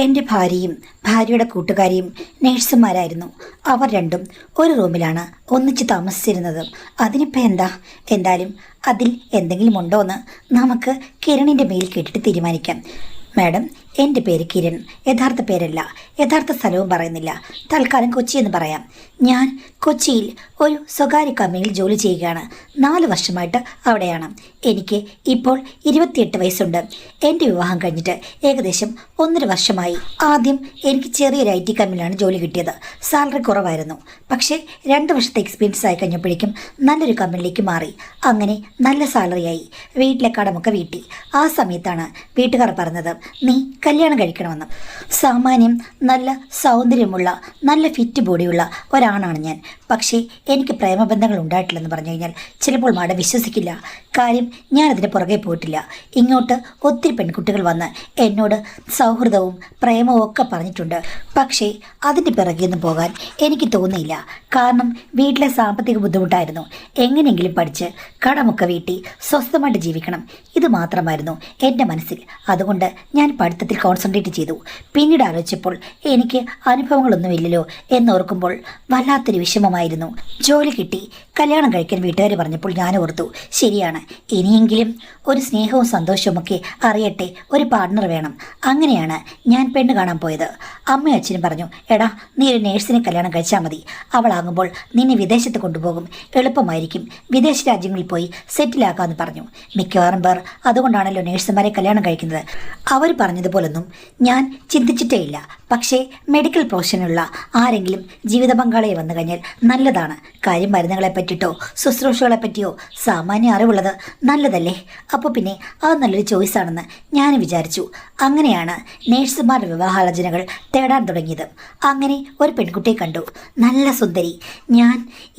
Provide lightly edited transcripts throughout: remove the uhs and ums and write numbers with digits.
എൻ്റെ ഭാര്യയും ഭാര്യയുടെ കൂട്ടുകാരിയും നേഴ്സുമാരായിരുന്നു. അവർ രണ്ടും ഒരു റൂമിലാണ് ഒന്നിച്ച് താമസിച്ചിരുന്നത്. അതിനിപ്പോൾ എന്താ? എന്തായാലും അതിൽ എന്തെങ്കിലും ഉണ്ടോ എന്ന് നമുക്ക് കിരണിൻ്റെ മെയിൽ കേട്ടിട്ട് തീരുമാനിക്കാം. മാഡം, എൻ്റെ പേര് കിരൺ. യഥാർത്ഥ പേരല്ല, യഥാർത്ഥ സ്ഥലവും പറയുന്നില്ല. തൽക്കാലം കൊച്ചി എന്ന് പറയാം. ഞാൻ കൊച്ചിയിൽ ഒരു സ്വകാര്യ കമ്പനിയിൽ ജോലി ചെയ്യുകയാണ്. 4 വർഷമായിട്ട് അവിടെയാണ്. എനിക്ക് ഇപ്പോൾ 28 വയസ്സുണ്ട്. എൻ്റെ വിവാഹം കഴിഞ്ഞിട്ട് ഏകദേശം 1.5 വർഷമായി. ആദ്യം എനിക്ക് ചെറിയൊരു IT കമ്പനിയിലാണ് ജോലി കിട്ടിയത്. സാലറി കുറവായിരുന്നു. പക്ഷേ 2 വർഷത്തെ എക്സ്പീരിയൻസ് ആയി കഴിഞ്ഞപ്പോഴേക്കും നല്ലൊരു കമ്പനിയിലേക്ക് മാറി. അങ്ങനെ നല്ല സാലറിയായി. വീട്ടിലെ കടമൊക്കെ വീട്ടി. ആ സമയത്താണ് വീട്ടുകാർ പറഞ്ഞത്, നീ കല്യാണം കഴിക്കണമെന്ന്. സാമാന്യം നല്ല സൗന്ദര്യമുള്ള നല്ല ഫിറ്റ് ബോഡിയുള്ള ഒരാണാണ് ഞാൻ. പക്ഷേ എനിക്ക് പ്രേമബന്ധങ്ങൾ ഉണ്ടായിട്ടില്ലെന്ന് പറഞ്ഞു കഴിഞ്ഞാൽ ചിലപ്പോൾ മാഡം വിശ്വസിക്കില്ല. കാര്യം ഞാനതിന് പുറകെ പോയിട്ടില്ല. ഇങ്ങോട്ട് ഒത്തിരി പെൺകുട്ടികൾ വന്ന് എന്നോട് സൗഹൃദവും പ്രേമവും ഒക്കെ പറഞ്ഞിട്ടുണ്ട്. പക്ഷേ അതിൻ്റെ പിറകെയൊന്നും പോകാൻ എനിക്ക് തോന്നിയില്ല. കാരണം വീട്ടിലെ സാമ്പത്തിക ബുദ്ധിമുട്ടായിരുന്നു. എങ്ങനെയെങ്കിലും പഠിച്ച് കടമൊക്കെ വീട്ടി സ്വസ്ഥമായിട്ട് ജീവിക്കണം, ഇത് മാത്രമായിരുന്നു എൻ്റെ മനസ്സിൽ. അതുകൊണ്ട് ഞാൻ പഠിത്തത്തിൽ കോൺസെൻട്രേറ്റ് ചെയ്തു. പിന്നീട് ആലോചിച്ചപ്പോൾ എനിക്ക് അനുഭവങ്ങളൊന്നുമില്ലല്ലോ എന്നോർക്കുമ്പോൾ വല്ലാത്തൊരു വിഷമമായിരുന്നു. ജോലി കിട്ടി, കല്യാണം കഴിക്കാൻ വീട്ടുകാർ പറഞ്ഞപ്പോൾ ഞാൻ ഓർത്തു, ശരിയാണ്, ഇനിയെങ്കിലും ഒരു സ്നേഹവും സന്തോഷവും ഒക്കെ അറിയട്ടെ, ഒരു പാർട്ട്ണർ വേണം. അങ്ങനെയാണ് ഞാൻ പെണ്ണ് കാണാൻ പോയത്. അമ്മയും അച്ഛനും പറഞ്ഞു, എടാ, നീ ഒരു നേഴ്സിനെ കല്യാണം കഴിച്ചാൽ മതി. അവളാകുമ്പോൾ നിന്നെ വിദേശത്ത് കൊണ്ടുപോകും, എളുപ്പമായിരിക്കും, വിദേശ രാജ്യങ്ങളിൽ പോയി സെറ്റിലാക്കാമെന്ന് പറഞ്ഞു. മിക്കവാറും പേർ അതുകൊണ്ടാണല്ലോ നേഴ്സുമാരെ കല്യാണം കഴിക്കുന്നത്. അവർ പറഞ്ഞതുപോലൊന്നും ഞാൻ ചിന്തിച്ചിട്ടേയില്ല. പക്ഷേ മെഡിക്കൽ പ്രൊഫഷനുള്ള ആരെങ്കിലും ജീവിത പങ്കാളിയെ വന്നു കഴിഞ്ഞാൽ നല്ലതാണ്. കാര്യം മരുന്നുകളെ പറ്റിയിട്ടോ ശുശ്രൂഷകളെ പറ്റിയോ സാമാന്യ അറിവുള്ളത് നല്ലതല്ലേ? അപ്പോൾ പിന്നെ അത് നല്ലൊരു ചോയ്സാണെന്ന് ഞാൻ വിചാരിച്ചു. അങ്ങനെയാണ് നേഴ്സുമാരുടെ വിവാഹാലോചനകൾ തേടാൻ തുടങ്ങിയത്. അങ്ങനെ ഒരു പെൺകുട്ടിയെ കണ്ടു, നല്ല സുന്ദരി. ഞാൻ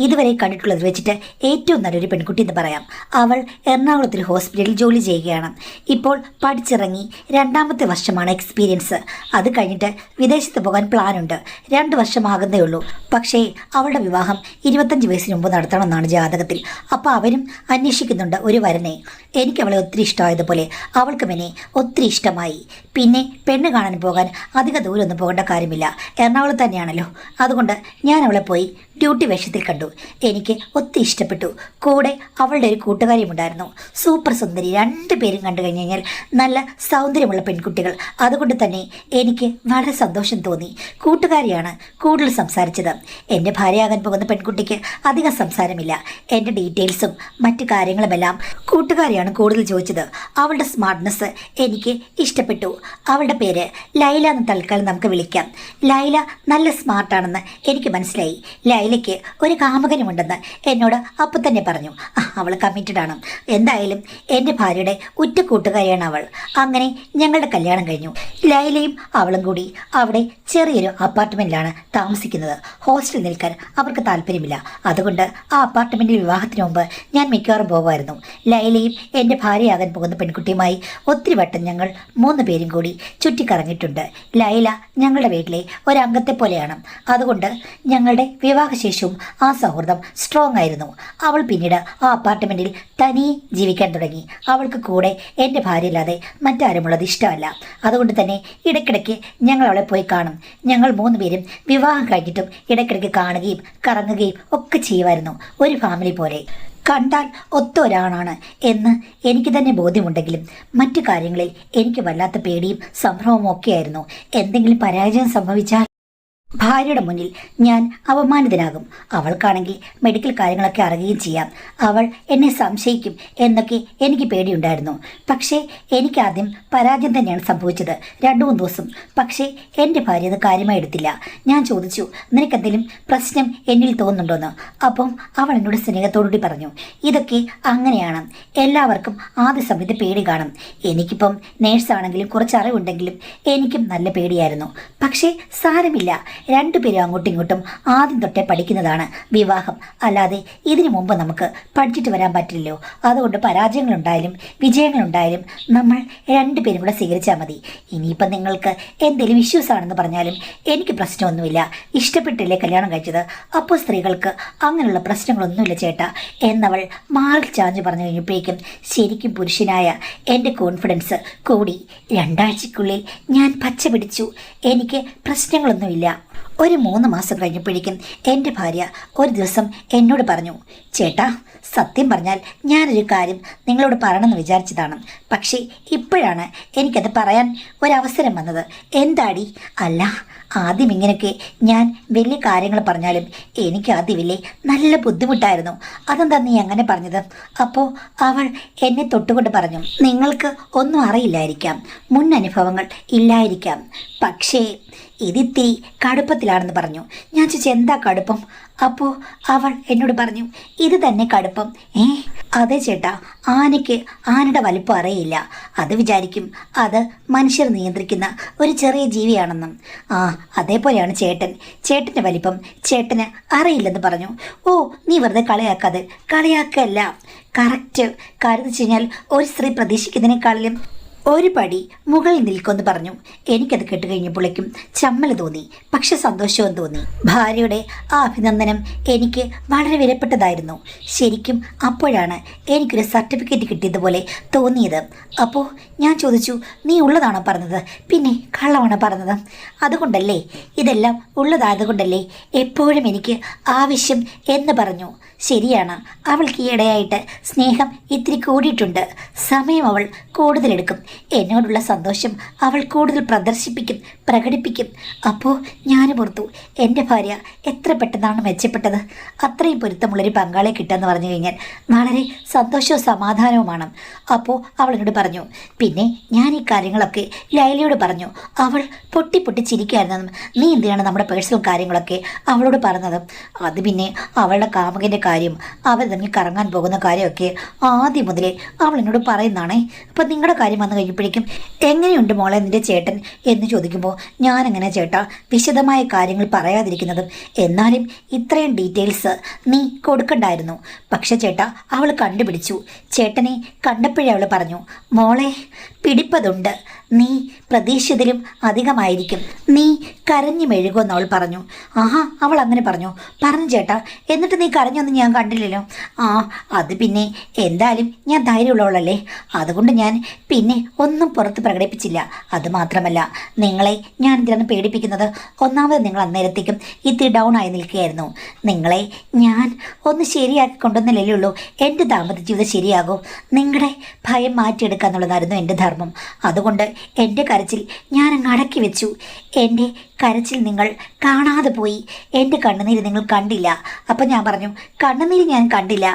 ഇതുവരെ കണ്ടിട്ടുള്ളത് വെച്ചിട്ട് ഏറ്റവും നല്ലൊരു പെൺകുട്ടി എന്ന് പറയാം. അവൾ എറണാകുളത്തൊരു ഹോസ്പിറ്റലിൽ ജോലി ചെയ്യുകയാണ്. ഇപ്പോൾ പഠിച്ചിറങ്ങി 2ാമത്തെ വർഷമാണ് എക്സ്പീരിയൻസ്. അത് കഴിഞ്ഞിട്ട് വിദേശത്ത് പോകാൻ പ്ലാനുണ്ട്. 2 വർഷമാകുന്നേ ഉള്ളൂ. പക്ഷേ അവളുടെ വിവാഹം 25 വയസ്സിന് മുമ്പ് നടത്തണമെന്നാണ് ജാതകത്തിൽ. അപ്പോൾ അവരും അന്വേഷിക്കുന്നുണ്ട് ഒരു വരനെ. എനിക്ക് അവളെ ഒത്തിരി ഇഷ്ടമായതുപോലെ അവൾക്കും എന്നെ ഒത്തിരി ഇഷ്ടമായി. പിന്നെ പെണ്ണ് കാണാൻ പോകാൻ അധിക ദൂരമൊന്നും പോകേണ്ട കാര്യമില്ല, എറണാകുളത്ത് തന്നെയാണല്ലോ. അതുകൊണ്ട് ഞാൻ അവളെ പോയി ഡ്യൂട്ടി വേഷത്തിൽ കണ്ടു. എനിക്ക് ഒത്തിരി ഇഷ്ടപ്പെട്ടു. കൂടെ അവളുടെ ഒരു കൂട്ടുകാരിയും ഉണ്ടായിരുന്നു, സൂപ്പർ സുന്ദരി. 2 പേരും കണ്ടു കഴിഞ്ഞ് കഴിഞ്ഞാൽ നല്ല സൗന്ദര്യമുള്ള പെൺകുട്ടികൾ. അതുകൊണ്ട് തന്നെ എനിക്ക് വളരെ സന്തോഷം തോന്നി. കൂട്ടുകാരിയാണ് കൂടുതൽ സംസാരിച്ചത്. എൻ്റെ ഭാര്യയാകാൻ പോകുന്ന പെൺകുട്ടിക്ക് അധികം സംസാരമില്ല. എൻ്റെ ഡീറ്റെയിൽസും മറ്റു കാര്യങ്ങളുമെല്ലാം കൂട്ടുകാരിയാണ് കൂടുതൽ ചോദിച്ചത്. അവളുടെ സ്മാർട്ട്നെസ് എനിക്ക് ഇഷ്ടപ്പെട്ടു. അവളുടെ പേര് ലൈല എന്ന് തൽക്കാലം നമുക്ക് വിളിക്കാം. ലൈല നല്ല സ്മാർട്ടാണെന്ന് എനിക്ക് മനസ്സിലായി. ലൈലയ്ക്ക് ഒരു കാമുകനുമുണ്ടെന്ന് എന്നോട് അപ്പം തന്നെ പറഞ്ഞു. അവൾ കമ്മിറ്റഡ് ആണ്. എന്തായാലും എൻ്റെ ഭാര്യയുടെ ഉറ്റ കൂട്ടുകാരിയാണ് അവൾ. അങ്ങനെ ഞങ്ങളുടെ കല്യാണം കഴിഞ്ഞു. ലൈലയും അവളും കൂടി അവിടെ ചെറിയൊരു അപ്പാർട്ട്മെൻറ്റിലാണ് താമസിക്കുന്നത്. ഹോസ്റ്റലിൽ നിൽക്കാൻ അവർക്ക് താല്പര്യമില്ല. അതുകൊണ്ട് ആ അപ്പാർട്ട്മെൻറ്റിൽ വിവാഹത്തിന് മുമ്പ് ഞാൻ മിക്കവാറും പോകുമായിരുന്നു. ലൈലയും എൻ്റെ ഭാര്യയാകാൻ പോകുന്ന പെൺകുട്ടിയുമായി ഒത്തിരി വട്ടം ഞങ്ങൾ 3 പേരും കൂടി ചുറ്റിക്കറങ്ങിയിട്ടുണ്ട്. ലൈല ഞങ്ങളുടെ വീട്ടിലെ ഒരംഗത്തെ പോലെയാണ്. അതുകൊണ്ട് ഞങ്ങളുടെ വിവാഹശേഷവും ആ സൗഹൃദം സ്ട്രോങ് ആയിരുന്നു. അവൾ പിന്നീട് ആ അപ്പാർട്ട്മെൻറ്റിൽ തനിയെ ജീവിക്കാൻ തുടങ്ങി. അവൾക്ക് കൂടെ എൻ്റെ ഭാര്യയല്ലാതെ മറ്റാരുമുള്ളത് ഇഷ്ടമല്ല. അതുകൊണ്ട് തന്നെ ഇടയ്ക്കിടയ്ക്ക് ഞങ്ങൾ അവളെ പോയി കാണും. ഞങ്ങൾ 3 പേരും വിവാഹം കഴിഞ്ഞിട്ടും ഇടയ്ക്കിടയ്ക്ക് കാണുകയും കറങ്ങുകയും ഒക്കെ ചെയ്യുമായിരുന്നു, ഒരു ഫാമിലി പോലെ. കണ്ടാൽ ഒത്ത ഒരാളാണ് എന്ന് എനിക്ക് തന്നെ ബോധ്യമുണ്ടെങ്കിലും മറ്റു കാര്യങ്ങളിൽ എനിക്ക് വല്ലാത്ത പേടിയും സംഭ്രമവും ഒക്കെയായിരുന്നു. എന്തെങ്കിലും പരാജയം സംഭവിച്ചാൽ ഭാര്യയുടെ മുന്നിൽ ഞാൻ അപമാനിതനാകും. അവൾക്കാണെങ്കിൽ മെഡിക്കൽ കാര്യങ്ങളൊക്കെ അറിയുകയും ചെയ്യാം. അവൾ എന്നെ സംശയിക്കും എന്നൊക്കെ എനിക്ക് പേടിയുണ്ടായിരുന്നു. പക്ഷേ എനിക്കാദ്യം പരാജയം തന്നെയാണ് സംഭവിച്ചത്, 2-3 ദിവസം. പക്ഷേ എൻ്റെ ഭാര്യ അത് കാര്യമായി എടുത്തില്ല. ഞാൻ ചോദിച്ചു, നിനക്കെന്തെങ്കിലും പ്രശ്നം എന്നിൽ തോന്നുന്നുണ്ടോയെന്ന്. അപ്പം അവൾ എന്നോട് സ്നേഹത്തോടുകൂടി പറഞ്ഞു, ഇതൊക്കെ അങ്ങനെയാണ്, എല്ലാവർക്കും ആദ്യ സമയത്ത് പേടി കാണും. എനിക്കിപ്പം നേഴ്സാണെങ്കിലും കുറച്ച് അറിവുണ്ടെങ്കിലും എനിക്കും നല്ല പേടിയായിരുന്നു. പക്ഷേ സാരമില്ല, രണ്ടുപേരും അങ്ങോട്ടും ഇങ്ങോട്ടും ആദ്യം തൊട്ടേ പഠിക്കുന്നതാണ് വിവാഹം. അല്ലാതെ ഇതിനു മുമ്പ് നമുക്ക് പഠിച്ചിട്ട് വരാൻ പറ്റില്ലല്ലോ. അതുകൊണ്ട് പരാജയങ്ങളുണ്ടായാലും വിജയങ്ങളുണ്ടായാലും നമ്മൾ രണ്ടുപേരും കൂടെ സ്വീകരിച്ചാൽ മതി. ഇനിയിപ്പം നിങ്ങൾക്ക് എന്തെങ്കിലും ഇഷ്യൂസ് ആണെന്ന് പറഞ്ഞാലും എനിക്ക് പ്രശ്നമൊന്നുമില്ല. ഇഷ്ടപ്പെട്ടില്ലേ കല്യാണം കഴിച്ചത്, അപ്പോൾ സ്ത്രീകൾക്ക് അങ്ങനെയുള്ള പ്രശ്നങ്ങളൊന്നുമില്ല ചേട്ടാ എന്നവൾ മാറിൽ ചാഞ്ഞു പറഞ്ഞു കഴിഞ്ഞപ്പോഴേക്കും ശരിക്കും പുരുഷനായ എൻ്റെ കോൺഫിഡൻസ് കൂടി. 2 ആഴ്ചക്കുള്ളിൽ ഞാൻ പച്ച പിടിച്ചു. എനിക്ക് പ്രശ്നങ്ങളൊന്നുമില്ല. ഒരു 3 മാസം കഴിഞ്ഞപ്പോഴേക്കും എൻ്റെ ഭാര്യ ഒരു ദിവസം എന്നോട് പറഞ്ഞു, ചേട്ടാ സത്യം പറഞ്ഞാൽ ഞാനൊരു കാര്യം നിങ്ങളോട് പറയണമെന്ന് വിചാരിച്ചതാണ്. പക്ഷേ ഇപ്പോഴാണ് എനിക്കത് പറയാൻ ഒരവസരം വന്നത്. എന്താടി? അല്ല, ആദ്യം ഇങ്ങനെയൊക്കെ ഞാൻ വലിയ കാര്യങ്ങൾ പറഞ്ഞാലും എനിക്ക് ആദ്യമില്ലേ നല്ല ബുദ്ധിമുട്ടായിരുന്നു. അതെന്താ നീ അങ്ങനെ പറഞ്ഞത്? അപ്പോൾ അവൾ എന്നെ തൊട്ടുകൊണ്ട് പറഞ്ഞു, നിങ്ങൾക്ക് ഒന്നും അറിയില്ലായിരിക്കാം, മുൻ അനുഭവങ്ങൾ ഇല്ലായിരിക്കാം, പക്ഷേ ഇതിത്തിരി കടുപ്പത്തിലാണെന്ന് പറഞ്ഞു. ഞാൻ ചോദിച്ചു എന്താ കടുപ്പം? അപ്പോൾ അവൾ എന്നോട് പറഞ്ഞു, ഇത് തന്നെ കടുപ്പം. അതെ ചേട്ടാ, ആനയ്ക്ക് ആനയുടെ വലിപ്പം അറിയില്ല. അത് വിചാരിക്കും അത് മനുഷ്യർ നിയന്ത്രിക്കുന്ന ഒരു ചെറിയ ജീവിയാണെന്നും. അതേപോലെയാണ് ചേട്ടൻ്റെ വലിപ്പം ചേട്ടന് അറിയില്ലെന്ന് പറഞ്ഞു. ഓ, നീ വെറുതെ കളിയാക്കാതെ. കളിയാക്കല്ല, കറക്റ്റ്. കാര്യം വെച്ച് കഴിഞ്ഞാൽ ഒരു സ്ത്രീ പ്രതീക്ഷിക്കുന്നതിനേക്കാളിലും ഒരു പടി മുകളിൽ നിൽക്കുമെന്ന് പറഞ്ഞു. എനിക്കത് കേട്ടുകഴിഞ്ഞപ്പോഴേക്കും ചമ്മൽ തോന്നി, പക്ഷെ സന്തോഷവും തോന്നി. ഭാര്യയുടെ ആ അഭിനന്ദനം എനിക്ക് വളരെ വിലപ്പെട്ടതായിരുന്നു. ശരിക്കും അപ്പോഴാണ് എനിക്കൊരു സർട്ടിഫിക്കറ്റ് കിട്ടിയതുപോലെ തോന്നിയത്. അപ്പോൾ ഞാൻ ചോദിച്ചു, നീ ഉള്ളതാണോ പറഞ്ഞത്? പിന്നെ കള്ളമാണോ പറഞ്ഞത്? അതുകൊണ്ടല്ലേ, ഇതെല്ലാം ഉള്ളതായതുകൊണ്ടല്ലേ എപ്പോഴും എനിക്ക് ആവശ്യം എന്ന് പറഞ്ഞു. ശരിയാണ്, അവൾക്ക് ഈയിടെയായിട്ട് സ്നേഹം ഇത്തിരി കൂടിയിട്ടുണ്ട്. സമയം അവൾ കൂടുതലെടുക്കും. എന്നോടുള്ള സന്തോഷം അവൾ കൂടുതൽ പ്രകടിപ്പിക്കും. അപ്പോൾ ഞാനും ഓർത്തു, എൻ്റെ ഭാര്യ എത്ര പെട്ടെന്നാണ് മെച്ചപ്പെട്ടത്. അത്രയും പൊരുത്തമുള്ളൊരു പങ്കാളിയെ കിട്ടുകയെന്ന് പറഞ്ഞു കഴിഞ്ഞാൽ വളരെ സന്തോഷവും സമാധാനവുമാണ്. അപ്പോൾ അവൾ എന്നോട് പറഞ്ഞു, പിന്നെ ഞാൻ ഈ കാര്യങ്ങളൊക്കെ ലൈലയോട് പറഞ്ഞു. അവൾ പൊട്ടി ചിരിക്കുകയായിരുന്നെന്നും നീ എന്തിനാണ് നമ്മുടെ പേഴ്സണൽ കാര്യങ്ങളൊക്കെ അവളോട് പറഞ്ഞത്? അത് പിന്നെ അവളുടെ കാമുകൻ്റെ കാര്യം, അവർ തമ്മിൽ കറങ്ങാൻ പോകുന്ന കാര്യമൊക്കെ ആദ്യം മുതലേ അവൾ എന്നോട് പറയുന്നതാണേ. അപ്പം നിങ്ങളുടെ കാര്യം വന്നു കഴിഞ്ഞപ്പോഴേക്കും എങ്ങനെയുണ്ട് മോളെ നിൻ്റെ ചേട്ടൻ എന്ന് ചോദിക്കുമ്പോൾ ഞാനെങ്ങനെ ചേട്ടാ വിശദമായ കാര്യങ്ങൾ പറയാതിരിക്കുന്നതും? എന്നാലും ഇത്രയും ഡീറ്റെയിൽസ് നീ കൊടുക്കണ്ടായിരുന്നു. പക്ഷെ ചേട്ടാ അവൾ കണ്ടുപിടിച്ചു. ചേട്ടനെ കണ്ടപ്പോഴേ അവൾ പറഞ്ഞു, മോളെ പിടിപ്പതുണ്ട്, നീ പ്രതീക്ഷിതരും അധികമായിരിക്കും, നീ കരഞ്ഞു മെഴുകുമെന്ന് അവൾ പറഞ്ഞു. അവൾ അങ്ങനെ പറഞ്ഞു ചേട്ടാ. എന്നിട്ട് നീ കരഞ്ഞൊന്നും ഞാൻ കണ്ടില്ലല്ലോ. അത് പിന്നെ എന്തായാലും ഞാൻ ധൈര്യമുള്ളവളല്ലേ, അതുകൊണ്ട് ഞാൻ പിന്നെ ഒന്നും പുറത്ത് പ്രകടിപ്പിച്ചില്ല. അതുമാത്രമല്ല, നിങ്ങളെ ഞാൻ ഇതിലാണ് പേടിപ്പിക്കുന്നത്. ഒന്നാമത് നിങ്ങൾ അന്നേരത്തേക്കും ഇത്തിരി ഡൗൺ ആയി നിൽക്കുകയായിരുന്നു. നിങ്ങളെ ഞാൻ ഒന്ന് ശരിയാക്കി കൊണ്ടുവന്നില്ലല്ലേ ഉള്ളൂ. എൻ്റെ ദാമ്പത്യ ജീവിതം ശരിയാകും. നിങ്ങളുടെ ഭയം മാറ്റിയെടുക്കുക എന്നുള്ളതായിരുന്നു എൻ്റെ ധർമ്മം. അതുകൊണ്ട് എൻ്റെ കരച്ചിൽ ഞാൻ അങ്ങ് അടക്കി വെച്ചു. എൻ്റെ കരച്ചിൽ നിങ്ങൾ കാണാതെ പോയി. എൻ്റെ കണ്ണുനീര് നിങ്ങൾ കണ്ടില്ല. അപ്പം ഞാൻ പറഞ്ഞു, കണ്ണുനീര് ഞാൻ കണ്ടില്ല,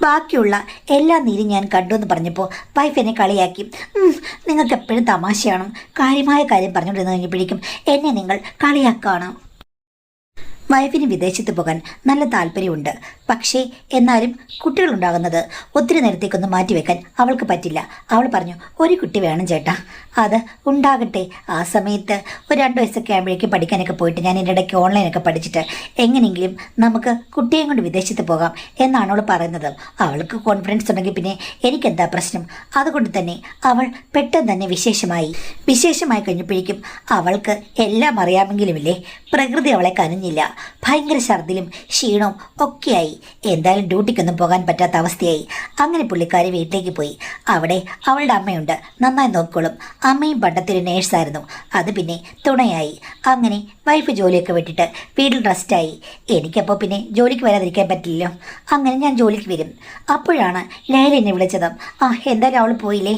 ബാക്കിയുള്ള എല്ലാ നീരും ഞാൻ കണ്ടു എന്ന് പറഞ്ഞപ്പോൾ വൈഫ് എന്നെ കളിയാക്കി. നിങ്ങൾക്ക് എപ്പോഴും തമാശയാണ്. കാര്യമായ കാര്യം പറഞ്ഞുകൊണ്ടിരുന്നു കഴിഞ്ഞപ്പോഴേക്കും എന്നെ നിങ്ങൾ കളിയാക്കാണ്. വൈഫിന് വിദേശത്ത് പോകാൻ നല്ല താല്പര്യമുണ്ട്. പക്ഷേ എന്നാലും കുട്ടികളുണ്ടാകുന്നത് ഒത്തിരി നേരത്തേക്കൊന്നും മാറ്റിവെക്കാൻ അവൾക്ക് പറ്റില്ല. അവൾ പറഞ്ഞു, ഒരു കുട്ടി വേണം ചേട്ടാ, അത് ഉണ്ടാകട്ടെ. ആ സമയത്ത് ഒരു 2 വയസ്സൊക്കെ ആകുമ്പോഴേക്കും പഠിക്കാനൊക്കെ പോയിട്ട് ഞാൻ എൻ്റെ ഇടയ്ക്ക് ഓൺലൈനൊക്കെ പഠിച്ചിട്ട് എങ്ങനെയെങ്കിലും നമുക്ക് കുട്ടിയെ കൊണ്ട് വിദേശത്ത് പോകാം എന്നാണ് അവൾ പറയുന്നത്. അവൾക്ക് കോൺഫിഡൻസ് ഉണ്ടെങ്കിൽ പിന്നെ എനിക്കെന്താ പ്രശ്നം? അതുകൊണ്ട് തന്നെ അവൾ പെട്ടെന്ന് തന്നെ വിശേഷമായി കഴിഞ്ഞപ്പോഴേക്കും അവൾക്ക് എല്ലാം അറിയാമെങ്കിലുമില്ലേ, പ്രകൃതി അവളെ കനിഞ്ഞില്ല. ഭയങ്കര ഛർദിലും ക്ഷീണവും ഒക്കെയായി. എന്തായാലും ഡ്യൂട്ടിക്കൊന്നും പോകാൻ പറ്റാത്ത അവസ്ഥയായി. അങ്ങനെ പുള്ളിക്കാരി വീട്ടിലേക്ക് പോയി. അവിടെ അവളുടെ അമ്മയുണ്ട്, നന്നായി നോക്കിക്കോളും. അമ്മയും പണ്ടത്തൊരു നേഴ്സായിരുന്നു, അത് പിന്നെ തുണയായി. അങ്ങനെ വൈഫ് ജോലിയൊക്കെ വിട്ടിട്ട് വീട്ടിൽ റെസ്റ്റായി. എനിക്കപ്പോൾ പിന്നെ ജോലിക്ക് വരാതിരിക്കാൻ പറ്റില്ലല്ലോ. അങ്ങനെ ഞാൻ ജോലിക്ക് വരും. അപ്പോഴാണ് ലൈല എന്നെ വിളിച്ചത്. എന്തായാലും അവൾ പോയില്ലേ?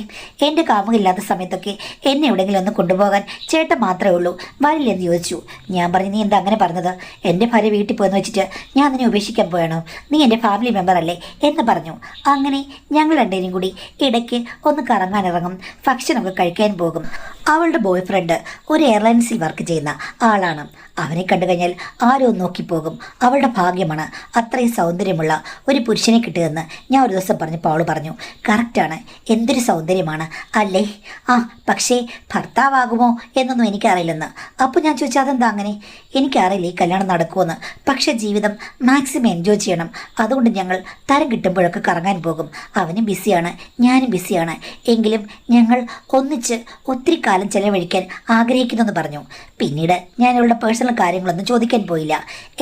എൻ്റെ കാമുകില്ലാത്ത സമയത്തൊക്കെ എന്നെ എവിടെയെങ്കിലും ഒന്ന് കൊണ്ടുപോകാൻ ചേട്ടൻ മാത്രമേ ഉള്ളൂ, വരില്ലെന്ന് ചോദിച്ചു. ഞാൻ പറഞ്ഞു, നീ എന്താ അങ്ങനെ പറഞ്ഞത്? എൻ്റെ ഭാര്യ വീട്ടിൽ പോയെന്ന് വെച്ചിട്ട് ഞാൻ നിന്നെ ഉപേക്ഷിക്കാൻ പോയാണോ? നീ എൻ്റെ ഫാമിലി മെമ്പർ അല്ലേ എന്ന് പറഞ്ഞു. അങ്ങനെ ഞങ്ങൾ രണ്ടുപേരും കൂടി ഇടയ്ക്ക് ഒന്ന് കറങ്ങാനിറങ്ങും, ഭക്ഷണമൊക്കെ കഴിക്കാൻ പോകും. അവളുടെ ബോയ് ഫ്രണ്ട് ഒരു എയർലൈൻസിൽ വർക്ക് ചെയ്യുന്ന ആളാണ്. അവനെ കണ്ടു കഴിഞ്ഞാൽ ആരും നോക്കിപ്പോകും. അവളുടെ ഭാഗ്യമാണ് അത്രയും സൗന്ദര്യമുള്ള ഒരു പുരുഷനെ കിട്ടുകയെന്ന് ഞാൻ ഒരു ദിവസം പറഞ്ഞപ്പോൾ അവൾ പറഞ്ഞു, കറക്റ്റാണ്, എന്തൊരു സൗന്ദര്യമാണ് അല്ലേ? ആ പക്ഷേ ഭർത്താവാകുമോ എന്നൊന്നും എനിക്കറിയില്ലെന്ന്. അപ്പോൾ ഞാൻ ചോദിച്ചാൽ അതെന്താ അങ്ങനെ? എനിക്കറിയില്ല ഈ കല്യാണം നടക്കുമെന്ന്. പക്ഷേ ജീവിതം മാക്സിമം എൻജോയ് ചെയ്യണം. അതുകൊണ്ട് ഞങ്ങൾ തരം കിട്ടുമ്പോഴൊക്കെ കറങ്ങാൻ പോകും. അവനും ബിസിയാണ്, ഞാനും ബിസിയാണ്. എങ്കിലും ഞങ്ങൾ ഒന്നിച്ച് ഒത്തിരി കാലം ചെലവഴിക്കാൻ ആഗ്രഹിക്കുന്നെന്ന് പറഞ്ഞു. പിന്നീട് ഞാൻ അവളുടെ പേഴ്സണൽ കാര്യങ്ങളൊന്നും ചോദിക്കാൻ പോയില്ല.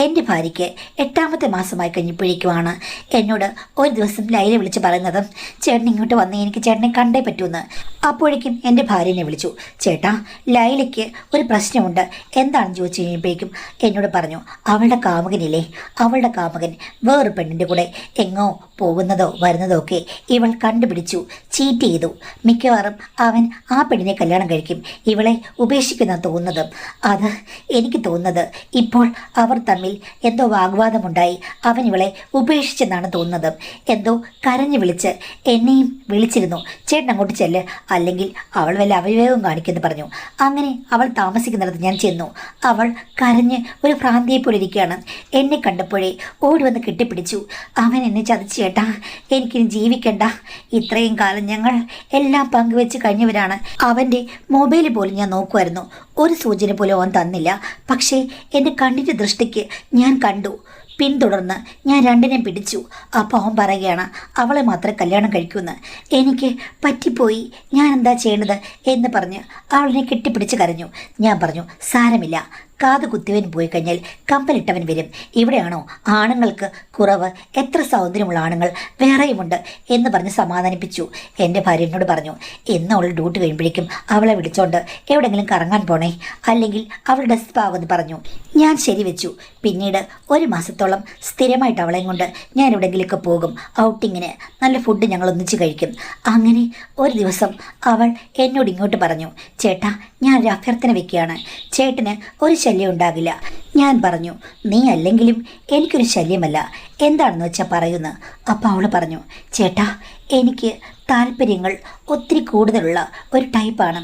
എൻ്റെ ഭാര്യയ്ക്ക് 8ാമത്തെ മാസമായി കഴിഞ്ഞപ്പോഴേക്കുമാണ് എന്നോട് ഒരു ദിവസം ലൈല വിളിച്ച് പറയുന്നത്, ചേട്ടൻ ഇങ്ങോട്ട് വന്നേ, എനിക്ക് ചേട്ടനെ കണ്ടേ പറ്റൂന്ന്. അപ്പോഴേക്കും എൻ്റെ ഭാര്യനെ വിളിച്ചു, ചേട്ടാ ലൈലയ്ക്ക് ഒരു പ്രശ്നമുണ്ട്, എന്താണെന്ന് ചോദിച്ചു കഴിഞ്ഞപ്പോഴേക്കും എന്നോട് പറഞ്ഞു, അവളുടെ കാമുകനില്ലേ, അവളുടെ കാമുകൻ വേറൊരു പെണ്ണിൻ്റെ കൂടെ എങ്ങോ പോകുന്നതോ വരുന്നതോ ഒക്കെ ഇവൾ കണ്ടുപിടിച്ചു, ചീറ്റ് ചെയ്തു. മിക്കവാറും അവൻ ആ പെണ്ണിനെ കല്യാണം കഴിക്കും, ഇവളെ ഉപേക്ഷിക്കുന്ന തോന്നുന്നത്. അത് എനിക്ക് തോന്നുന്നത് ഇപ്പോൾ അവർ തമ്മിൽ എന്തോ വാഗ്വാദമുണ്ടായി, അവൻ ഇവളെ ഉപേക്ഷിച്ചെന്നാണ് തോന്നുന്നത്. എന്തോ കരഞ്ഞു വിളിച്ച് എന്നെയും വിളിച്ചിരുന്നു, ചേട്ടൻ അങ്ങോട്ട് ചെല്ല്, അല്ലെങ്കിൽ അവൾ വല്ല അവിവേകവും കാണിക്കുമെന്ന് പറഞ്ഞു. അങ്ങനെ അവൾ താമസിക്കുന്നിടത്ത് ഞാൻ ചെന്നു. അവൾ കരഞ്ഞ് ഒരു ഭ്രാന്തിയെ പോലെ ഇരിക്കുകയാണ്. എന്നെ കണ്ടപ്പോഴേ ഓടി വന്ന് കെട്ടിപ്പിടിച്ചു. അവൻ എന്നെ ചതിച്ചു, ചേട്ടാ എനിക്കിനി ജീവിക്കണ്ട, ഇത്രയും കാലം ഞങ്ങൾ എല്ലാം പങ്കുവെച്ച് കഴിഞ്ഞവരാണ്. അവൻ്റെ മൊബൈൽ പോലും ഞാൻ നോക്കുമായിരുന്നു, ഒരു സൂചന പോലും അവൻ തന്നില്ല. പക്ഷേ എൻ്റെ കണ്ണിൻ്റെ ദൃഷ്ടിക്ക് ഞാൻ കണ്ടു. പിന്തുടർന്ന് ഞാൻ രണ്ടിനെയും പിടിച്ചു. അപ്പോൾ അവൻ പറയുകയാണ് അവളെ മാത്രമേ കല്യാണം കഴിക്കൂന്ന്. എനിക്ക് പറ്റിപ്പോയി, ഞാൻ എന്താ ചെയ്യേണ്ടത് എന്ന് പറഞ്ഞ് അവളിനെ കെട്ടിപ്പിടിച്ച് കരഞ്ഞു. ഞാൻ പറഞ്ഞു, സാരമില്ല, കാത് കുത്തിവൻ പോയി കഴിഞ്ഞാൽ കമ്പലിട്ടവൻ വരും. ഇവിടെയാണോ ആണുങ്ങൾക്ക് കുറവ്? എത്ര സൗന്ദര്യമുള്ള ആണുങ്ങൾ വേറെയുമുണ്ട് എന്ന് പറഞ്ഞ് സമാധാനിപ്പിച്ചു. എൻ്റെ ഭാര്യ എന്നോട് പറഞ്ഞു, എന്ന് അവൾ ഡ്യൂട്ടി കഴിയുമ്പോഴേക്കും അവളെ വിളിച്ചോണ്ട് എവിടെയെങ്കിലും കറങ്ങാൻ പോണേ, അല്ലെങ്കിൽ അവൾ ഡെസ്ക് ആകുമെന്ന് പറഞ്ഞു. ഞാൻ ശരിവെച്ചു. പിന്നീട് ഒരു മാസത്തോളം സ്ഥിരമായിട്ട് അവളെയും കൊണ്ട് ഞാൻ എവിടെയെങ്കിലുമൊക്കെ പോകും, ഔട്ടിങ്ങിന്. നല്ല ഫുഡ് ഞങ്ങൾ ഒന്നിച്ച് കഴിക്കും. അങ്ങനെ ഒരു ദിവസം അവൾ എന്നോട് ഇങ്ങോട്ട് പറഞ്ഞു, ചേട്ടാ ഞാനൊരു അഭ്യർത്ഥന വെക്കുകയാണ്, ചേട്ടന് ഒരു ശല്യം ഉണ്ടാകില്ല. ഞാൻ പറഞ്ഞു, നീ അല്ലെങ്കിലും എനിക്കൊരു ശല്യമല്ല, എന്താണെന്ന് വെച്ചാൽ പറയുന്നു. അപ്പോൾ അവൾ പറഞ്ഞു, ചേട്ടാ എനിക്ക് താല്പര്യങ്ങൾ ഒത്തിരി കൂടുതലുള്ള ഒരു ടൈപ്പാണ്.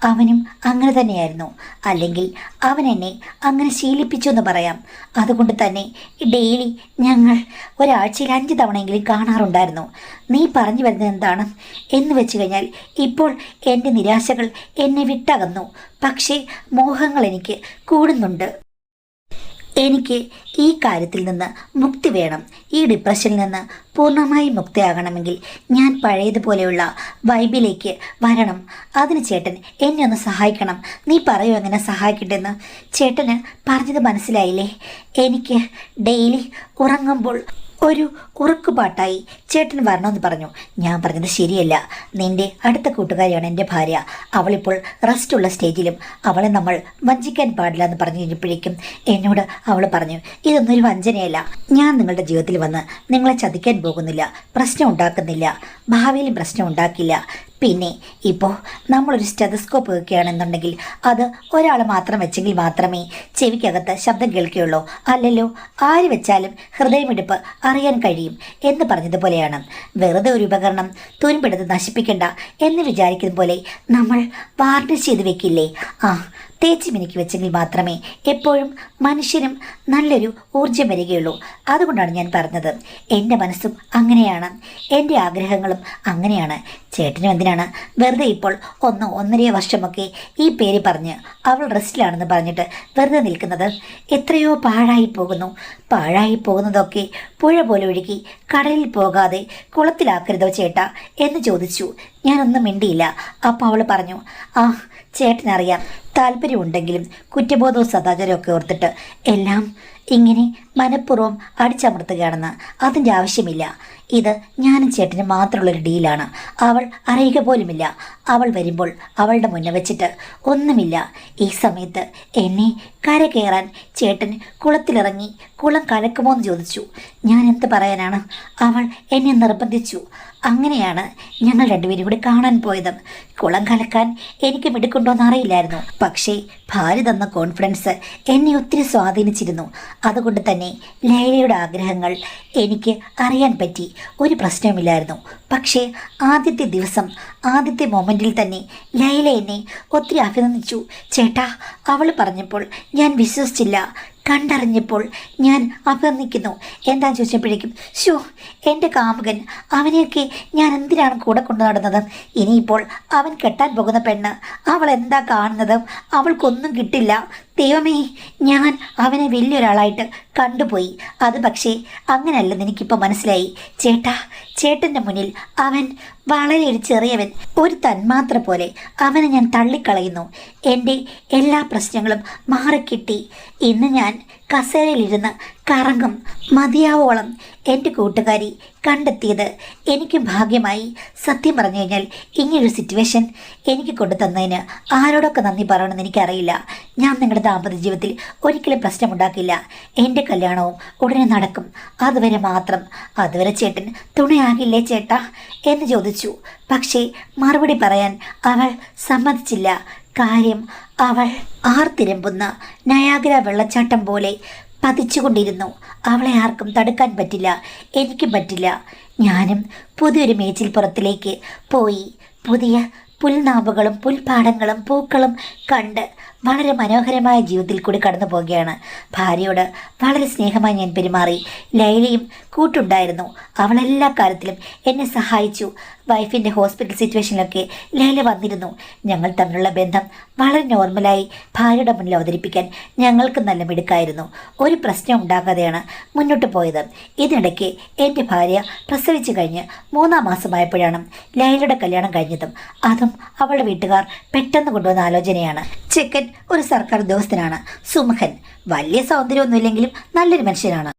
അവനും അങ്ങനെ തന്നെയായിരുന്നു, അല്ലെങ്കിൽ അവൻ എന്നെ അങ്ങനെ ശീലിപ്പിച്ചു എന്ന് പറയാം. അതുകൊണ്ട് തന്നെ ഡെയിലി ഞങ്ങൾ ഒരാഴ്ചയിൽ 5 തവണയെങ്കിലും കാണാറുണ്ടായിരുന്നു. നീ പറഞ്ഞു വരുന്നത് എന്താണ് എന്ന് വെച്ച് കഴിഞ്ഞാൽ, ഇപ്പോൾ എൻ്റെ നിരാശകൾ എന്നെ വിട്ടകന്നു, പക്ഷേ മോഹങ്ങൾ എനിക്ക് കൂടുന്നുണ്ട്. എനിക്ക് ഈ കാര്യത്തിൽ നിന്ന് മുക്തി വേണം. ഈ ഡിപ്രഷനിൽ നിന്ന് പൂർണ്ണമായും മുക്തിയാകണമെങ്കിൽ ഞാൻ പഴയതുപോലെയുള്ള വൈബിലേക്ക് വരണം. അതിന് ചേട്ടൻ എന്നെ ഒന്ന് സഹായിക്കണം. നീ പറയൂ എങ്ങനെ സഹായിക്കട്ടെന്ന്. ചേട്ടന് പറഞ്ഞത് മനസ്സിലായില്ലേ? എനിക്ക് ഡെയിലി ഉറങ്ങുമ്പോൾ ഒരു ഉറക്കുപാട്ടായി ചേട്ടൻ വരണമെന്ന് പറഞ്ഞു. ഞാൻ പറഞ്ഞത് ശരിയല്ല, നിൻ്റെ അടുത്ത കൂട്ടുകാരിയാണ് എൻ്റെ ഭാര്യ, അവളിപ്പോൾ റെസ്റ്റുള്ള സ്റ്റേജിലും, അവളെ നമ്മൾ വഞ്ചിക്കാൻ പാടില്ല എന്ന് പറഞ്ഞു കഴിഞ്ഞപ്പോഴേക്കും എന്നോട് അവൾ പറഞ്ഞു, ഇതൊന്നും ഒരു വഞ്ചനയല്ല, ഞാൻ നിങ്ങളുടെ ജീവിതത്തിൽ വന്ന് നിങ്ങളെ ചതിക്കാൻ പോകുന്നില്ല, പ്രശ്നം ഉണ്ടാക്കുന്നില്ല, ഭാവിയിലും പ്രശ്നം ഉണ്ടാക്കില്ല. പിന്നെ ഇപ്പോൾ നമ്മളൊരു സ്റ്റെതസ്കോപ്പ് വെക്കുകയാണെന്നുണ്ടെങ്കിൽ അത് ഒരാൾ മാത്രം വെച്ചെങ്കിൽ മാത്രമേ ചെവിക്കകത്ത് ശബ്ദം കേൾക്കുകയുള്ളൂ, അല്ലല്ലോ ആര് വെച്ചാലും ഹൃദയമിടിപ്പ് അറിയാൻ കഴിയും എന്ന് പറഞ്ഞതുപോലെയാണ്. വെറുതെ ഒരു ഉപകരണം തുരുമ്പെടുത്ത് നശിപ്പിക്കണ്ട എന്ന് വിചാരിക്കുന്ന പോലെ നമ്മൾ വാർണിഷ് ചെയ്ത് വെക്കില്ലേ, തേച്ച് മിനുക്കി വെച്ചെങ്കിൽ മാത്രമേ എപ്പോഴും മനുഷ്യനും നല്ലൊരു ഊർജ്ജം വരികയുള്ളൂ. അതുകൊണ്ടാണ് ഞാൻ പറഞ്ഞത്, എൻ്റെ മനസ്സും അങ്ങനെയാണ്, എൻ്റെ ആഗ്രഹങ്ങളും അങ്ങനെയാണ്. ചേട്ടനും എന്തിനാണ് വെറുതെ ഇപ്പോൾ 1-1.5 വർഷമൊക്കെ ഈ പേര് പറഞ്ഞ് അവൾ റെസ്റ്റിലാണെന്ന് പറഞ്ഞിട്ട് വെറുതെ നിൽക്കുന്നത്? എത്രയോ പാഴായി പോകുന്നതൊക്കെ പുഴ പോലെ ഒഴുകി കടലിൽ പോകാതെ കുളത്തിലാക്കരുതോ ചേട്ടാ എന്ന് ചോദിച്ചു. ഞാനൊന്നും മിണ്ടിയില്ല. അപ്പോൾ അവൾ പറഞ്ഞു, ചേട്ടനറിയാം താല്പര്യമുണ്ടെങ്കിലും കുറ്റബോധവും സദാചാരവും ഒക്കെ ഓർത്തിട്ട് എല്ലാം ഇങ്ങനെ മനഃപൂർവ്വം അടിച്ചമർത്തുകയാണെന്ന്. അതിൻ്റെ ആവശ്യമില്ല. ഇത് ഞാനും ചേട്ടന് മാത്രമുള്ളൊരു ഡീലാണ്. അവൾ അറിയുക പോലുമില്ല. അവൾ വരുമ്പോൾ അവളുടെ മുന്നേ വെച്ചിട്ട് ഒന്നുമില്ല. ഈ സമയത്ത് എന്നെ കര കയറാൻ ചേട്ടൻ കുളത്തിലിറങ്ങി കുളം കലക്കുമോ എന്ന് ചോദിച്ചു. ഞാൻ എന്ത് പറയാനാണ്? അവൾ എന്നെ നിർബന്ധിച്ചു. അങ്ങനെയാണ് ഞങ്ങൾ രണ്ടുപേരും കൂടി കാണാൻ പോയത്. കുളം കലക്കാൻ എനിക്ക് മിടുക്കുണ്ടോയെന്ന് അറിയില്ലായിരുന്നു. പക്ഷേ ഭാര്യ തന്ന കോൺഫിഡൻസ് എന്നെ ഒത്തിരി സ്വാധീനിച്ചിരുന്നു. അതുകൊണ്ട് തന്നെ ലൈലയുടെ ആഗ്രഹങ്ങൾ എനിക്ക് അറിയാൻ പറ്റി. ഒരു പ്രശ്നവുമില്ലായിരുന്നു. പക്ഷേ ആദ്യത്തെ ദിവസം, ആദ്യത്തെ മൊമെൻറ്റിൽ തന്നെ ലൈല എന്നെ ഒത്തിരി അഭിനന്ദിച്ചു. ചേട്ടാ, അവൾ പറഞ്ഞപ്പോൾ ഞാൻ വിശ്വസിച്ചില്ല. കണ്ടറിഞ്ഞപ്പോൾ ഞാൻ അഭിനന്ദിക്കുന്നു. എന്താ ചോദിച്ചപ്പോഴേക്കും, ഷോ, എൻ്റെ കാമുകൻ, അവനെയൊക്കെ ഞാൻ എന്തിനാണ് കൂടെ കൊണ്ടു നടന്നത്? ഇനിയിപ്പോൾ അവൻ കെട്ടാൻ പോകുന്ന പെണ്ണ്, അവൾ എന്താ കാണുന്നത്? അവൾക്കൊന്നും കിട്ടില്ല. ദൈവമേ, ഞാൻ അവനെ വലിയൊരാളായിട്ട് കണ്ടുപോയി. അത് പക്ഷേ അങ്ങനെയല്ലെന്ന് എനിക്കിപ്പോൾ മനസ്സിലായി. ചേട്ടാ, ചേട്ടൻ്റെ മുന്നിൽ അവൻ വളരെ ഒരു ചെറിയവൻ, ഒരു തന്മാത്ര പോലെ. അവനെ ഞാൻ തള്ളിക്കളയുന്നു. എൻ്റെ എല്ലാ പ്രശ്നങ്ങളും മാറിക്കിട്ടി. ഇന്ന് ഞാൻ കസേരയിലിരുന്ന് കറങ്ങും. മതിയാവോളം എൻ്റെ കൂട്ടുകാരി കണ്ടെത്തിയത് എനിക്ക് ഭാഗ്യമായി. സത്യം പറഞ്ഞു കഴിഞ്ഞാൽ ഇങ്ങനൊരു സിറ്റുവേഷൻ എനിക്ക് കൊണ്ടു തന്നതിന് ആരോടൊക്കെ നന്ദി പറയണമെന്ന് എനിക്കറിയില്ല. ഞാൻ നിങ്ങളുടെ ദാമ്പത്യ ജീവിതത്തിൽ ഒരിക്കലും പ്രശ്നമുണ്ടാക്കില്ല. എൻ്റെ കല്യാണവും ഉടനെ നടക്കും. അതുവരെ മാത്രം. അതുവരെ ചേട്ടൻ തുണയാകില്ലേ ചേട്ടാ എന്ന് ചോദിച്ചു. പക്ഷേ മറുപടി പറയാൻ അവൾ സമ്മതിച്ചില്ല. കാര്യം, അവൾ ആർത്തിരമ്പുന്ന നയാഗ്ര വെള്ളച്ചാട്ടം പോലെ പതിച്ചുകൊണ്ടിരുന്നു. അവളെ ആർക്കും തടുക്കാൻ പറ്റില്ല. എനിക്കും പറ്റില്ല. ഞാനും പുതിയൊരു മേച്ചിൽപ്പുറത്തിലേക്ക് പോയി. പുതിയ പുൽനാമ്പുകളും പുൽപ്പാടങ്ങളും പൂക്കളും കണ്ട് വളരെ മനോഹരമായ ജീവിതത്തിൽ കൂടി കടന്നു പോവുകയാണ്. ഭാര്യയോട് വളരെ സ്നേഹമായി ഞാൻ പെരുമാറി. ലൈലയും കൂട്ടുണ്ടായിരുന്നു. അവളെല്ലാ കാര്യത്തിലും എന്നെ സഹായിച്ചു. വൈഫിൻ്റെ ഹോസ്പിറ്റൽ സിറ്റുവേഷനിലൊക്കെ ലൈല വന്നിരുന്നു. ഞങ്ങൾ തമ്മിലുള്ള ബന്ധം വളരെ നോർമലായി ഭാര്യയുടെ മുന്നിൽ അവതരിപ്പിക്കാൻ ഞങ്ങൾക്ക് നല്ല മിടുക്കായിരുന്നു. ഒരു പ്രശ്നം ഉണ്ടാകാതെയാണ് മുന്നോട്ട് പോയത്. ഇതിനിടയ്ക്ക് എൻ്റെ ഭാര്യ പ്രസവിച്ചു കഴിഞ്ഞ് 3-ാം മാസമായപ്പോഴാണ് ലൈലയുടെ കല്യാണം കഴിഞ്ഞതും. അതും അവളുടെ വീട്ടുകാർ പെട്ടെന്ന് കൊണ്ടുവന്ന ആലോചനയാണ്. ചെക്കൻ ഒരു സർക്കാർ ഉദ്യോഗസ്ഥനാണ്. സുമുഖൻ, വലിയ സൗന്ദര്യമൊന്നുമില്ലെങ്കിലും നല്ലൊരു മനുഷ്യനാണ്.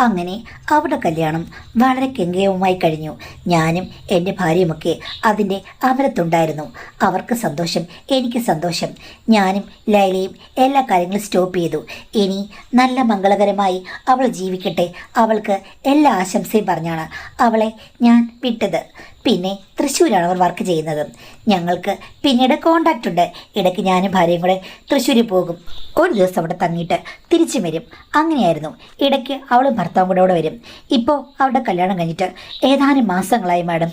അങ്ങനെ അവരുടെ കല്യാണം വളരെ കെങ്കേയവുമായി കഴിഞ്ഞു. ഞാനും എൻ്റെ ഭാര്യയുമൊക്കെ അതിൻ്റെ അമരത്തുണ്ടായിരുന്നു. അവർക്ക് സന്തോഷം, എനിക്ക് സന്തോഷം. ഞാനും ലൈലയും എല്ലാ കാര്യങ്ങളും സ്റ്റോപ്പ് ചെയ്തു. ഇനി നല്ല മംഗളകരമായി അവൾ ജീവിക്കട്ടെ, അവൾക്ക് എല്ലാ ആശംസയും പറഞ്ഞാണ് അവളെ ഞാൻ വിട്ടത്. പിന്നെ തൃശ്ശൂരാണ് അവർ വർക്ക് ചെയ്യുന്നത്. ഞങ്ങൾക്ക് പിന്നീട് കോണ്ടാക്റ്റ് ഉണ്ട്. ഇടയ്ക്ക് ഞാനും ഭാര്യയും കൂടെ തൃശ്ശൂരിൽ പോകും. ഒരു ദിവസം അവിടെ തങ്ങിയിട്ട് തിരിച്ചു വരും. അങ്ങനെയായിരുന്നു. ഇടയ്ക്ക് അവളും ഭർത്താവും കൂടെ അവിടെ വരും. ഇപ്പോൾ അവളുടെ കല്യാണം കഴിഞ്ഞിട്ട് ഏതാനും മാസങ്ങളായി മാഡം.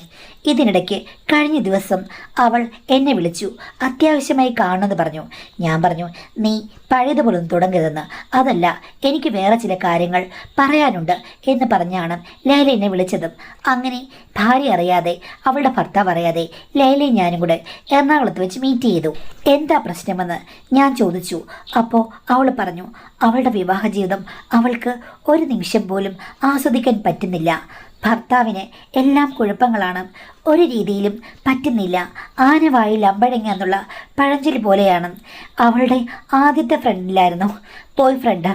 ഇതിനിടയ്ക്ക് കഴിഞ്ഞ ദിവസം അവൾ എന്നെ വിളിച്ചു. അത്യാവശ്യമായി കാണുമെന്ന് പറഞ്ഞു. ഞാൻ പറഞ്ഞു, നീ പഴയതുപോലെ ഒന്നും തുടങ്ങരുതെന്ന്. അതല്ല, എനിക്ക് വേറെ ചില കാര്യങ്ങൾ പറയാനുണ്ട് എന്ന് പറഞ്ഞാണ് ലൈല എന്നെ വിളിച്ചതും. അങ്ങനെ ഭാര്യ അറിയാതെ, അവളുടെ ഭർത്താവ് അറിയാതെ ലൈലയും ഞാനും കൂടെ എറണാകുളത്ത് വെച്ച് മീറ്റ് ചെയ്തു. എന്താ പ്രശ്നമെന്ന് ഞാൻ ചോദിച്ചു. അപ്പോൾ അവൾ പറഞ്ഞു, അവളുടെ വിവാഹ ജീവിതം അവൾക്ക് ഒരു നിമിഷം പോലും ആസ്വദിക്കാൻ പറ്റുന്നില്ല. ഭർത്താവിന് എല്ലാം കുഴപ്പങ്ങളാണ്. ഒരു രീതിയിലും പറ്റുന്നില്ല. ആനവായിൽ അമ്പഴങ്ങ എന്നുള്ള പഴഞ്ചൊല്ല് പോലെയാണ്. അവളുടെ ആദ്യത്തെ ഫ്രണ്ടിലായിരുന്നു ബോയ് ഫ്രണ്ട്.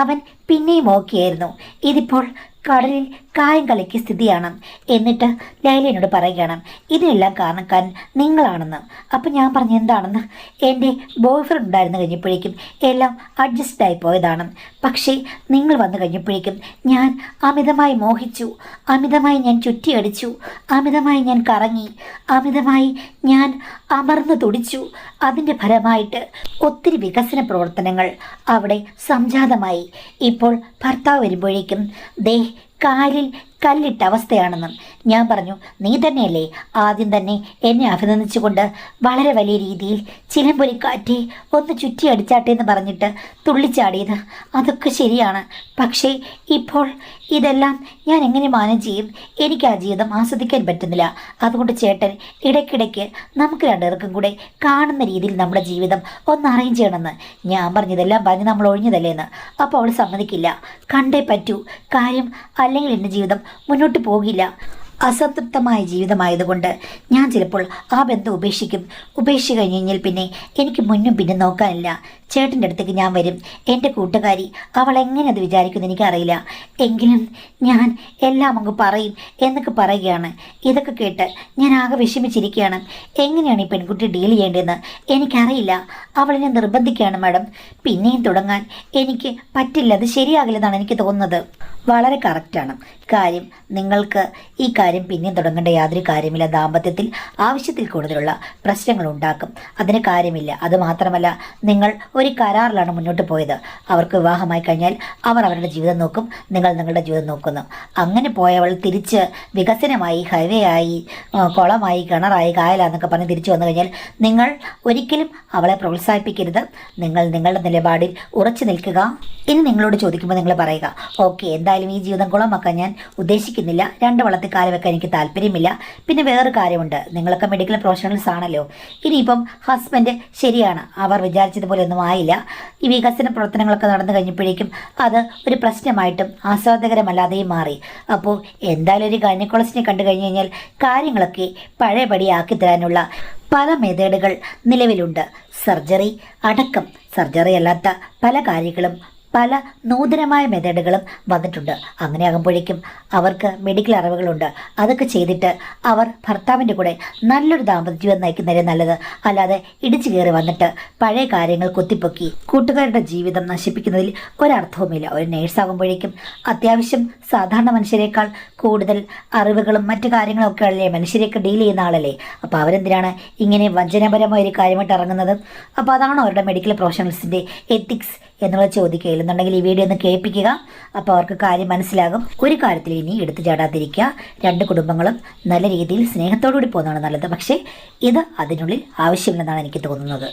അവൻ പിന്നെയും ഓക്കെയായിരുന്നു. ഇതിപ്പോൾ കടലിൽ കായം കലക്കിയ സ്ഥിതിയാണ്. എന്നിട്ട് ലൈല എന്നോട് പറയുകയാണ്, ഇതിനെല്ലാം കാരണക്കാരൻ നിങ്ങളാണെന്ന്. അപ്പം ഞാൻ പറഞ്ഞു, എന്താണെന്ന്? എൻ്റെ ബോയ് ഫ്രണ്ട് ഉണ്ടായിരുന്നു കഴിഞ്ഞപ്പോഴേക്കും എല്ലാം അഡ്ജസ്റ്റ് ആയി പോയതാണ്. പക്ഷേ നിങ്ങൾ വന്നു കഴിഞ്ഞപ്പോഴേക്കും ഞാൻ അമിതമായി മോഹിച്ചു, അമിതമായി ഞാൻ ചുറ്റിയടിച്ചു, അമിതമായി ഞാൻ കറങ്ങി, അമിതമായി ഞാൻ അമർന്നു തുടിച്ചു. അതിൻ്റെ ഫലമായിട്ട് ഒത്തിരി വികസന പ്രവർത്തനങ്ങൾ അവിടെ സംജാതമായി. ഇപ്പോൾ ഭർത്താവ് വരുമ്പോഴേക്കും ദേ കാലിൽ കല്ലിട്ട അവസ്ഥയാണെന്നും ഞാൻ പറഞ്ഞു. നീ തന്നെയല്ലേ ആദ്യം തന്നെ എന്നെ അഭിനന്ദിച്ചുകൊണ്ട് വളരെ വലിയ രീതിയിൽ ചിലമ്പൊലിക്കാറ്റെ ഒന്ന് ചുറ്റി അടിച്ചാട്ടെ എന്ന് പറഞ്ഞിട്ട് തുള്ളിച്ചാടിയത്? അതൊക്കെ ശരിയാണ്. പക്ഷേ ഇപ്പോൾ ഇതെല്ലാം ഞാൻ എങ്ങനെ മാനേജ് ചെയ്യും? എനിക്ക് ആ ജീവിതം ആസ്വദിക്കാൻ പറ്റുന്നില്ല. അതുകൊണ്ട് ചേട്ടൻ ഇടയ്ക്കിടയ്ക്ക് നമുക്ക് രണ്ടുപേർക്കും കൂടെ കാണുന്ന രീതിയിൽ നമ്മുടെ ജീവിതം ഒന്ന് അറേഞ്ച് ചെയ്യണമെന്ന് ഞാൻ പറഞ്ഞതെല്ലാം പറഞ്ഞ് നമ്മൾ ഒഴിഞ്ഞതല്ലേന്ന്. അപ്പോൾ അവൾ സമ്മതിക്കില്ല. കണ്ടേ പറ്റൂ. കാര്യം അല്ലെങ്കിൽ എൻ്റെ ജീവിതം മുന്നോട്ട് പോകില്ല. അസംതൃപ്തമായ ജീവിതമായതുകൊണ്ട് ഞാൻ ചിലപ്പോൾ ആ ബന്ധം ഉപേക്ഷിക്കും. ഉപേക്ഷിച്ച് കഴിഞ്ഞ് കഴിഞ്ഞാൽ പിന്നെ എനിക്ക് മുന്നും പിന്നെ നോക്കാനില്ല. ചേട്ടൻ്റെ അടുത്തേക്ക് ഞാൻ വരും. എൻ്റെ കൂട്ടുകാരി അവൾ എങ്ങനെ അത് വിചാരിക്കുമെന്ന് എനിക്കറിയില്ല. എങ്കിലും ഞാൻ എല്ലാം അങ്ങ് പറയും എന്നൊക്കെ പറയുകയാണ്. ഇതൊക്കെ കേട്ട് ഞാൻ ആകെ വിഷമിച്ചിരിക്കുകയാണ്. എങ്ങനെയാണ് ഈ പെൺകുട്ടി ഡീൽ ചെയ്യേണ്ടതെന്ന് എനിക്കറിയില്ല. അവളെന്നെ നിർബന്ധിക്കുകയാണ് മാഡം. പിന്നെയും തുടങ്ങാൻ എനിക്ക് പറ്റില്ല, അത് ശരിയാകില്ലെന്നാണ് എനിക്ക് തോന്നുന്നത്. വളരെ കറക്റ്റാണ് കാര്യം. നിങ്ങൾക്ക് ഈ കാര്യം പിന്നെയും തുടങ്ങേണ്ട യാതൊരു കാര്യമില്ല. ദാമ്പത്യത്തിൽ ആവശ്യത്തിൽ കൂടുതലുള്ള പ്രശ്നങ്ങൾ ഉണ്ടാക്കും, അതിന് കാര്യമില്ല. അതുമാത്രമല്ല, നിങ്ങൾ ഒരു കരാറിലാണ് മുന്നോട്ട് പോയത്. അവർക്ക് വിവാഹമായി കഴിഞ്ഞാൽ അവർ അവരുടെ ജീവിതം നോക്കും, നിങ്ങൾ നിങ്ങളുടെ ജീവിതം നോക്കുന്നു. അങ്ങനെ പോയവൾ തിരിച്ച് വികസനമായി, ഹൈവേ ആയി, കുളമായി, കിണറായി, കായലാന്നൊക്കെ പറഞ്ഞ് തിരിച്ചു വന്നു കഴിഞ്ഞാൽ നിങ്ങൾ ഒരിക്കലും അവളെ പ്രോത്സാഹിപ്പിക്കരുത്. നിങ്ങൾ നിങ്ങളുടെ നിലപാടിൽ ഉറച്ചു നിൽക്കുക. ഇനി നിങ്ങളോട് ചോദിക്കുമ്പോൾ നിങ്ങൾ പറയുക, ഓക്കെ, എന്തായാലും ഈ ജീവിതം കുളമാക്കാൻ ഞാൻ ഉദ്ദേശിക്കുന്നില്ല, 2 വള്ളത്തിൽ കാല് വെക്കാൻ എനിക്ക് താല്പര്യമില്ല. പിന്നെ വേറൊരു കാര്യമുണ്ട്, നിങ്ങളൊക്കെ മെഡിക്കൽ പ്രൊഫഷണൽസ് ആണല്ലോ. ഇനിയിപ്പം ഹസ്ബൻഡ് ശരിയാണ്, അവർ വിചാരിച്ചതുപോലെ ഒന്നും ആയില്ല. ഈ വികസന പ്രവർത്തനങ്ങളൊക്കെ നടന്നു കഴിഞ്ഞപ്പോഴേക്കും അത് ഒരു പ്രശ്നമായിട്ടും ആസ്വാദകരമല്ലാതെയും മാറി. അപ്പോൾ എന്തായാലും ഒരു ഗൈനക്കോളജിസ്റ്റിനെ കണ്ടു കഴിഞ്ഞ് കഴിഞ്ഞാൽ കാര്യങ്ങളൊക്കെ പഴയപടിയാക്കി തരാനുള്ള പല മെത്തേഡുകൾ നിലവിലുണ്ട്. സർജറി അടക്കം, സർജറി അല്ലാത്ത പല കാര്യങ്ങളും, പല നൂതനമായ മെത്തേഡുകളും വന്നിട്ടുണ്ട്. അങ്ങനെ ആകുമ്പോഴേക്കും അവർക്ക് മെഡിക്കൽ അറിവുകളുണ്ട്. അതൊക്കെ ചെയ്തിട്ട് അവർ ഭർത്താവിൻ്റെ കൂടെ നല്ലൊരു ദാമ്പത്യ ജീവിതം നയിക്കുന്നതിന് നല്ലത്. അല്ലാതെ ഇടിച്ചു കയറി വന്നിട്ട് പഴയ കാര്യങ്ങൾ കുത്തിപ്പൊക്കി കൂട്ടുകാരുടെ ജീവിതം നശിപ്പിക്കുന്നതിൽ ഒരർത്ഥവുമില്ല. ഒരു നേഴ്സാകുമ്പോഴേക്കും അത്യാവശ്യം സാധാരണ മനുഷ്യരെക്കാൾ കൂടുതൽ അറിവുകളും മറ്റു കാര്യങ്ങളൊക്കെ അല്ലേ മനുഷ്യരെയൊക്കെ ഡീൽ ചെയ്യുന്ന ആളല്ലേ. അപ്പോൾ അവരെന്തിനാണ് ഇങ്ങനെ വഞ്ചനാപരമായ ഒരു കാര്യമായിട്ട് ഇറങ്ങുന്നത്? അപ്പോൾ അതാണോ അവരുടെ മെഡിക്കൽ പ്രൊഫഷണൽസിൻ്റെ എത്തിക്സ് എന്നുള്ള ചോദിക്കുകയില്ലെന്നുണ്ടെങ്കിൽ ഈ വീഡിയോ ഒന്ന് കേൾപ്പിക്കുക. അപ്പോൾ അവർക്ക് കാര്യം മനസ്സിലാകും. ഒരു കാര്യത്തിൽ ഇനി എടുത്തു ചാടാതിരിക്കുക. 2 കുടുംബങ്ങളും നല്ല രീതിയിൽ സ്നേഹത്തോടുകൂടി പോകുന്നതാണ് നല്ലത്. പക്ഷേ ഇത് അതിനുള്ളിൽ ആവശ്യമില്ലെന്നാണ് എനിക്ക് തോന്നുന്നത്.